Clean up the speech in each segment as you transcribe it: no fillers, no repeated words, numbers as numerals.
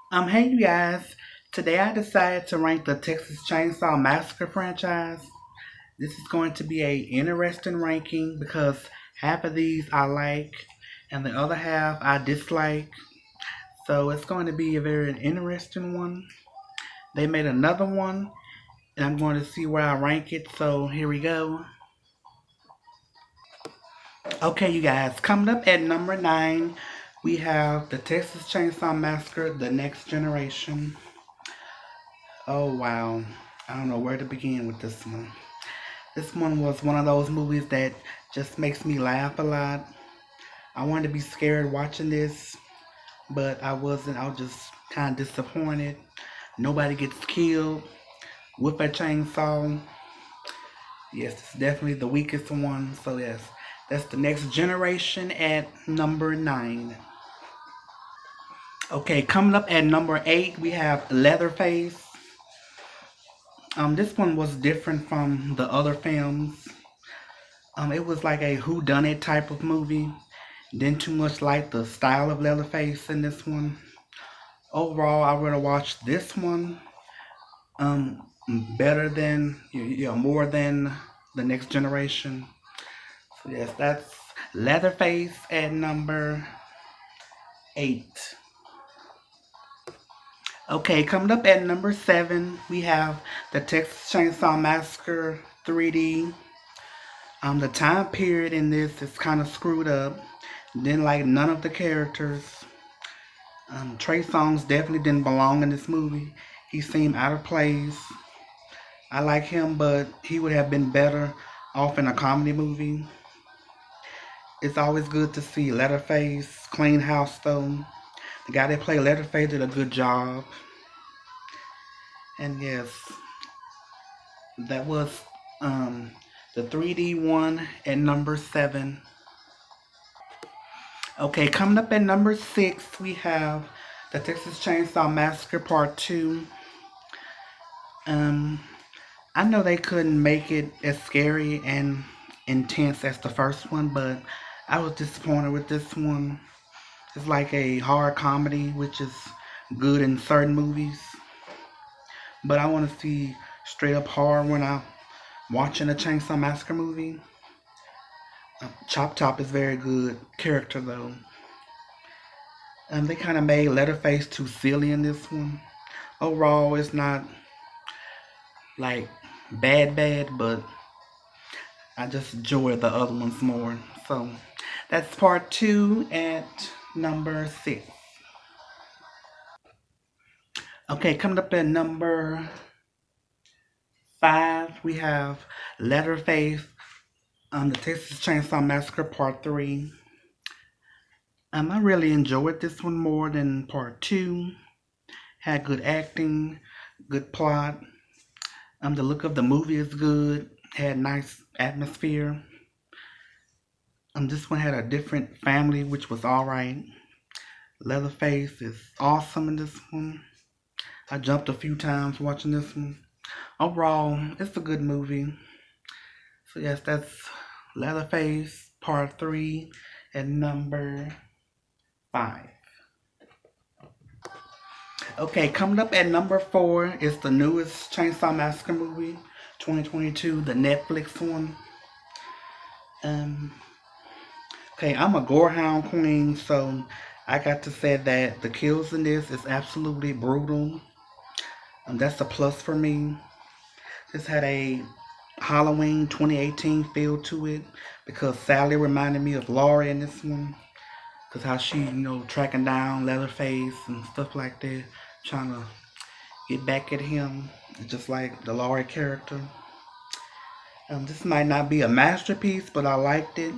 Hey you guys. Today I decided to rank the Texas Chainsaw Massacre franchise. This is going to be a interesting ranking because half of these I like and the other half I dislike. So it's going to be a very interesting one. They made another one and I'm going to see where I rank it. So here we go. Okay, you guys, coming up at number 9, we have the Texas Chainsaw Massacre: The Next Generation. Oh wow. I don't know where to begin with this one. This one was one of those movies that just makes me laugh a lot. I wanted to be scared watching this, but I wasn't. I was just kind of disappointed. Nobody gets killed with a chainsaw. Yes, it's definitely the weakest one. So yes, that's The Next Generation at number 9. Okay, coming up at number 8, we have Leatherface. This one was different from the other films. It was like a whodunit type of movie. Didn't too much like the style of Leatherface in this one. Overall, I would have watched this one um better than more than the Next Generation. So yes, that's Leatherface at number 8. Okay, coming up at number 7, we have the Texas Chainsaw Massacre 3D. The time period in this is kind of screwed up. Didn't like none of the characters. Trey Songz definitely didn't belong in this movie. He seemed out of place. I like him, but he would have been better off in a comedy movie. It's always good to see Leatherface clean house though. The guy that played Leatherface did a good job. And yes, that was um, the 3D one at number 7. Okay, coming up at number 6, we have the Texas Chainsaw Massacre Part 2. Um, I know they couldn't make it as scary and intense as the first one, but I was disappointed with this one. It's like a horror comedy, which is good in certain movies, but I want to see straight up horror when I'm watching a Chainsaw Massacre movie. Chop Top is very good character though. They kind of made Leatherface too silly in this one. Overall, it's not like bad, but I just enjoy the other ones more. So that's part 2 at number 6. Okay, coming up at number 5, we have Leatherface, the Texas Chainsaw Massacre Part 3. I really enjoyed this one more than Part 2. Had good acting, good plot. The look of the movie is good. Had nice atmosphere. This one had a different family, which was alright. Leatherface is awesome in this one. I jumped a few times watching this one. Overall, it's a good movie. So yes, that's Leatherface Part 3 at number 5. Okay, coming up at number 4 is the newest Chainsaw Massacre movie, 2022, the Netflix one. Um, okay, I'm a gorehound queen, so I got to say that the kills in this is absolutely brutal. That's a plus for me. This had a Halloween 2018 feel to it because Sally reminded me of Laurie in this one. Because how she, tracking down Leatherface and stuff like that, trying to get back at him, just like the Laurie character. This might not be a masterpiece, but I liked it.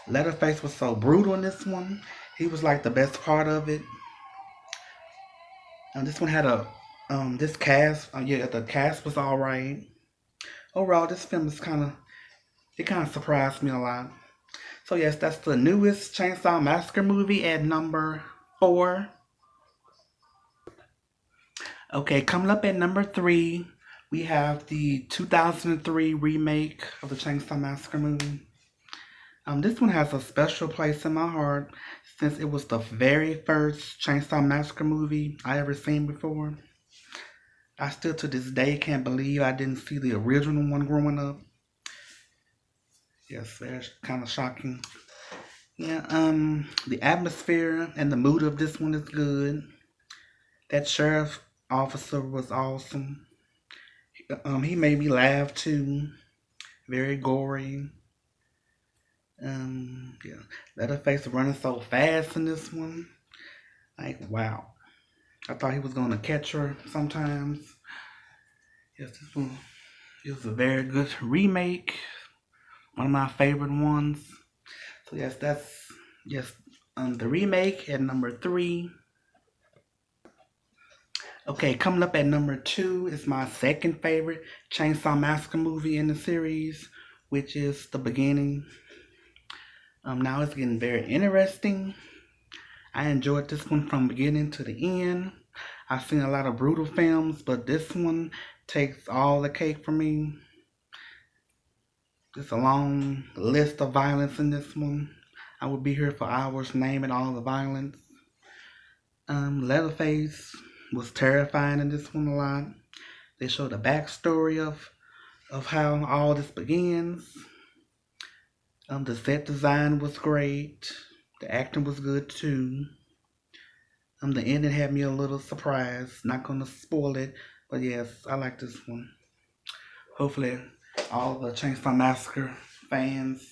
Leatherface was so brutal in this one. He was like the best part of it. This one had a this cast. Yeah, the cast was all right. Overall, this film is kind of surprised me a lot. So yes, that's the newest Chainsaw Massacre movie at number 4. Okay, coming up at number 3, we have the 2003 remake of the Chainsaw Massacre movie. This one has a special place in my heart since it was the very first Chainsaw Massacre movie I ever seen before. I still to this day can't believe I didn't see the original one growing up. Yes, that's kind of shocking. Yeah, the atmosphere and the mood of this one is good. That sheriff officer was awesome. He made me laugh too. Very gory. Yeah. Leatherface running so fast in this one. Like, wow. I thought he was gonna catch her sometimes. Yes, this one is a very good remake. One of my favorite ones. So yes, that's yes the remake at number 3. Okay, coming up at number 2 is my second favorite Chainsaw Massacre movie in the series, which is The Beginning. Now it's getting very interesting. I enjoyed this one from beginning to the end. I've seen a lot of brutal films, but this one takes all the cake for me. It's a long list of violence in this one. I would be here for hours naming all the violence. Leatherface was terrifying in this one a lot. They showed the backstory of how all this begins. The set design was great. The acting was good too. The ending had me a little surprised. Not gonna spoil it, but yes, I like this one. Hopefully, all the Chainsaw Massacre fans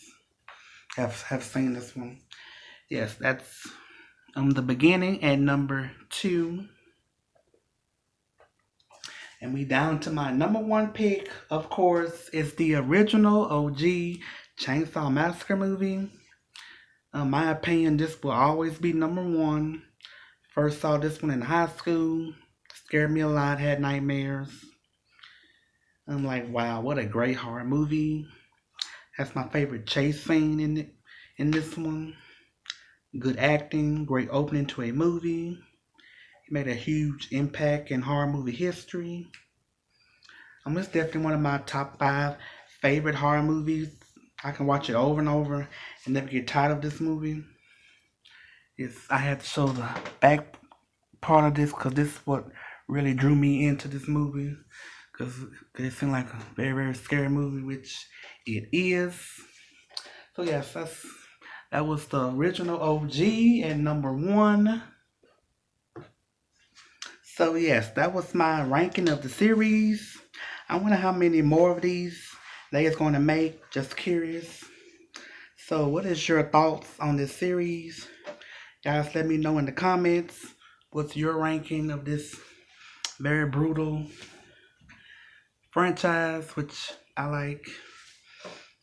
have seen this one. Yes, that's The Beginning at number 2. And we down to my number 1 pick, of course, is the original OG Chainsaw Massacre movie. In my opinion, this will always be number 1. First saw this one in high school. Scared me a lot, had nightmares. I'm like, wow, what a great horror movie. That's my favorite chase scene in this one. Good acting, great opening to a movie. It made a huge impact in horror movie history. It's definitely one of my top 5 favorite horror movies. I can watch it over and over and never get tired of this movie. I had to show the back part of this because this is what really drew me into this movie. Because it seemed like a very, very scary movie, which it is. So yes, that was the original OG and number 1. So yes, that was my ranking of the series. I wonder how many more of these they is going to make. Just curious. So what is your thoughts on this series? Guys, let me know in the comments. What's your ranking of this very brutal franchise, which I like.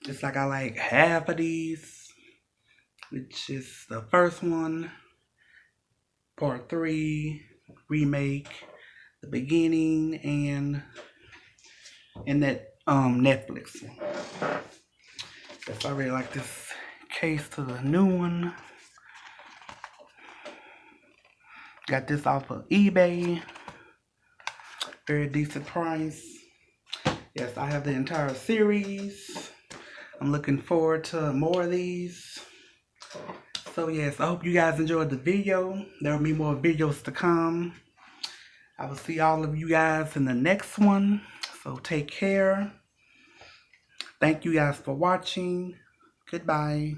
It's like I like half of these, which is the first one, part 3, remake, The Beginning, and that Netflix one. Yes, I really like this case to the new one. Got this off of eBay. Very decent price. Yes, I have the entire series. I'm looking forward to more of these. So yes, I hope you guys enjoyed the video. There will be more videos to come. I will see all of you guys in the next one. So take care. Thank you guys for watching. Goodbye.